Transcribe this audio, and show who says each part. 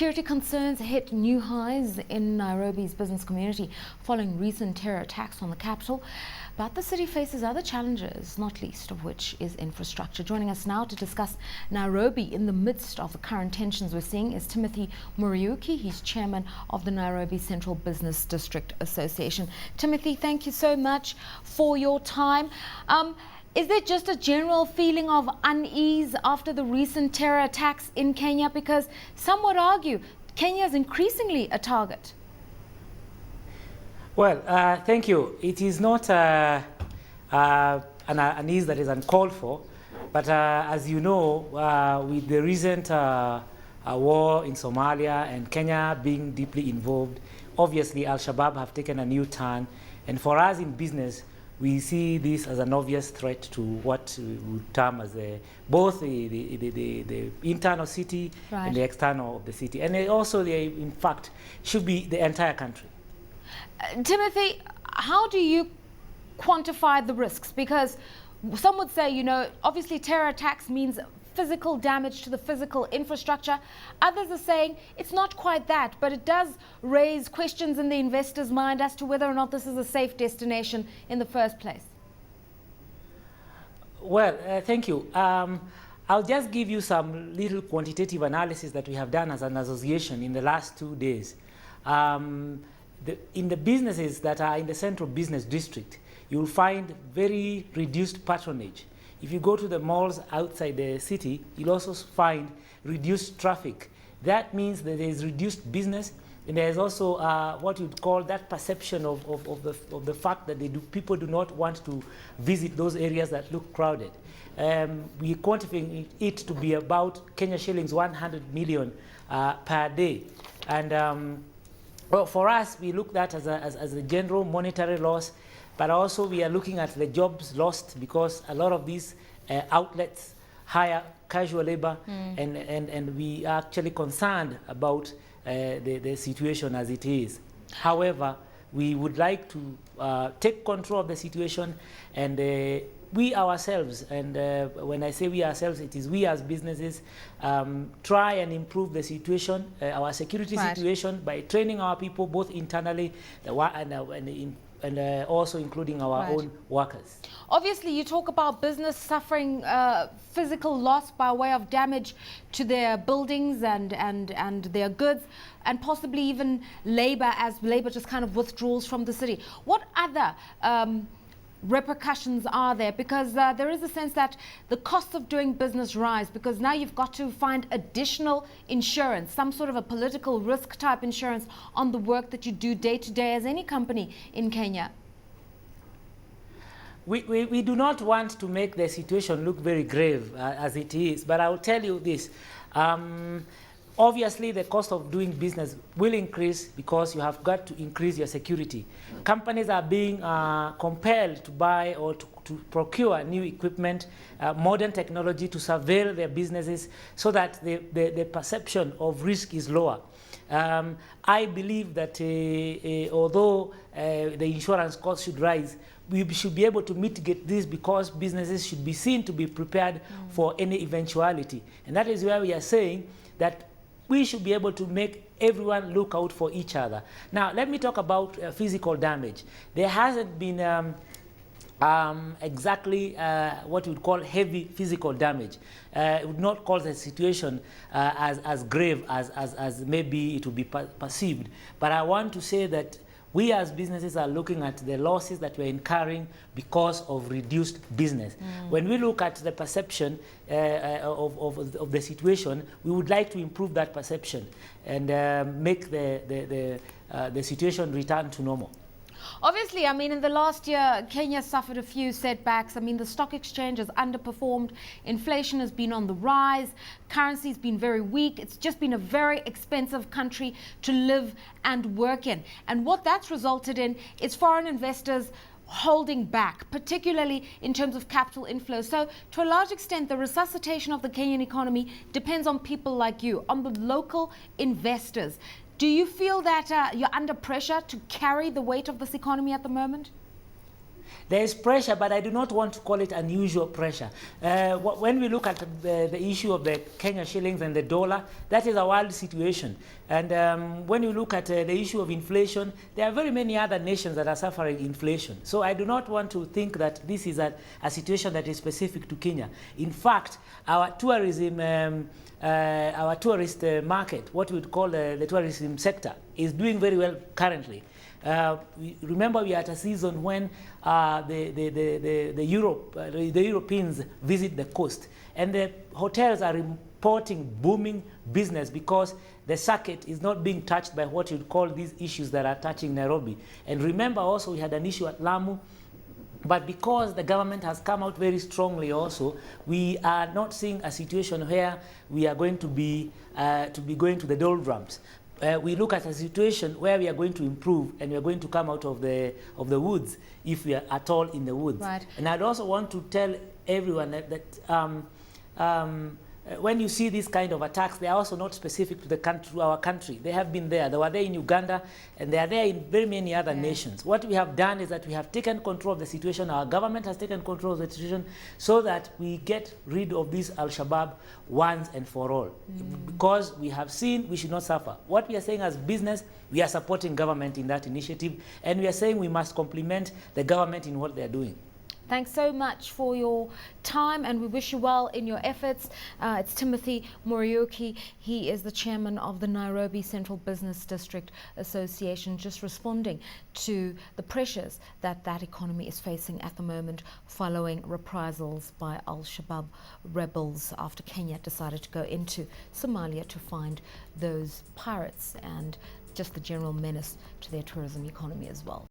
Speaker 1: Security concerns hit new highs in Nairobi's business community following recent terror attacks on the capital. But the city faces other challenges, not least of which is infrastructure. Joining us now to discuss Nairobi in the midst of the current tensions we're seeing is Timothy Muriuki. He's chairman of the Nairobi Central Business District Association. Timothy, thank you so much for your time. Is there just a general feeling of unease after the recent terror attacks in Kenya? Because some would argue Kenya is increasingly a target.
Speaker 2: Well, thank you. It is not an unease that is uncalled for, but as you know, with the recent war in Somalia and Kenya being deeply involved, obviously Al-Shabaab have taken a new turn, and for us in business, we see this as an obvious threat to what we would term as both the internal city and the external of the city. And also, in fact, should be the entire country.
Speaker 1: Timothy, how do you quantify the risks? Because some would say, you know, obviously terror attacks means physical damage to the physical infrastructure. Others are saying it's not quite that, but it does raise questions in the investor's mind as to whether or not this is a safe destination in the first place.
Speaker 2: Well, thank you. I'll just give you some little quantitative analysis that we have done as an association in the last 2 days. In the businesses that are in the central business district, you'll find very reduced patronage. If you go to the malls outside the city, you'll also find reduced traffic. That means that there is reduced business, and there is also what you'd call that perception of the fact that people do not want to visit those areas that look crowded. We quantifying it to be about Kenya shillings 100 million per day. And well, for us, we look at that as a general monetary loss, but also we are looking at the jobs lost because a lot of these outlets hire casual labor, and we are actually concerned about the situation as it is. However, we would like to take control of the situation, and we ourselves, and when I say we ourselves, it is we as businesses, try and improve the situation, our security situation, by training our people both internally and also including our own workers.
Speaker 1: Obviously, you talk about business suffering physical loss by way of damage to their buildings and their goods, and possibly even labor, as labor just kind of withdraws from the city. What other repercussions are there? Because there is a sense that the costs of doing business rise, because now you've got to find additional insurance, some sort of a political risk type insurance on the work that you do day to day as any company in Kenya.
Speaker 2: We do not want to make the situation look very grave as it is, but I will tell you this. Obviously, the cost of doing business will increase because you have got to increase your security. Companies are being compelled to buy or to procure new equipment, modern technology to surveil their businesses so that the perception of risk is lower. I believe that although the insurance cost should rise, we should be able to mitigate this because businesses should be seen to be prepared for any eventuality. And that is where we are saying that we should be able to make everyone look out for each other. Now, let me talk about physical damage. There hasn't been exactly what we would call heavy physical damage. It would not cause the situation as grave as maybe it would be perceived. But I want to say that we as businesses are looking at the losses that we're incurring because of reduced business. When we look at the perception of the situation, we would like to improve that perception and make the situation return to normal.
Speaker 1: Obviously, I mean, in the last year, Kenya suffered a few setbacks. I mean, the stock exchange has underperformed. Inflation has been on the rise. Currency's been very weak. It's just been a very expensive country to live and work in. And what that's resulted in is foreign investors holding back, particularly in terms of capital inflow. So to a large extent, the resuscitation of the Kenyan economy depends on people like you, on the local investors. Do you feel that you're under pressure to carry the weight of this economy at the moment?
Speaker 2: There is pressure, but I do not want to call it unusual pressure. When we look at the issue of the Kenya shillings and the dollar, that is a world situation. And when you look at the issue of inflation, there are very many other nations that are suffering inflation. So I do not want to think that this is a situation that is specific to Kenya. In fact, our tourism, our tourist market, what we would call the tourism sector, is doing very well currently. Remember, we are at a season when the Europeans visit the coast, and the hotels are reporting booming business because the circuit is not being touched by what you'd call these issues that are touching Nairobi. And remember also, we had an issue at Lamu. But because the government has come out very strongly also, we are not seeing a situation where we are going to be going to the doldrums. We look at a situation where we are going to improve and we are going to come out of the woods if we are at all in the woods.
Speaker 1: Right.
Speaker 2: And I'd also want to tell everyone that when you see these kind of attacks, they are also not specific to the country, to our country. They have been there. They were there in Uganda, and they are there in very many other nations. What we have done is that we have taken control of the situation. Our government has taken control of the situation so that we get rid of this Al-Shabaab once and for all. Because we have seen we should not suffer. What we are saying as business, we are supporting government in that initiative, and we are saying we must complement the government in what they are doing.
Speaker 1: Thanks so much for your time, and we wish you well in your efforts. It's Timothy Muriuki. He is the chairman of the Nairobi Central Business District Association, just responding to the pressures that economy is facing at the moment following reprisals by Al-Shabaab rebels after Kenya decided to go into Somalia to find those pirates and just the general menace to their tourism economy as well.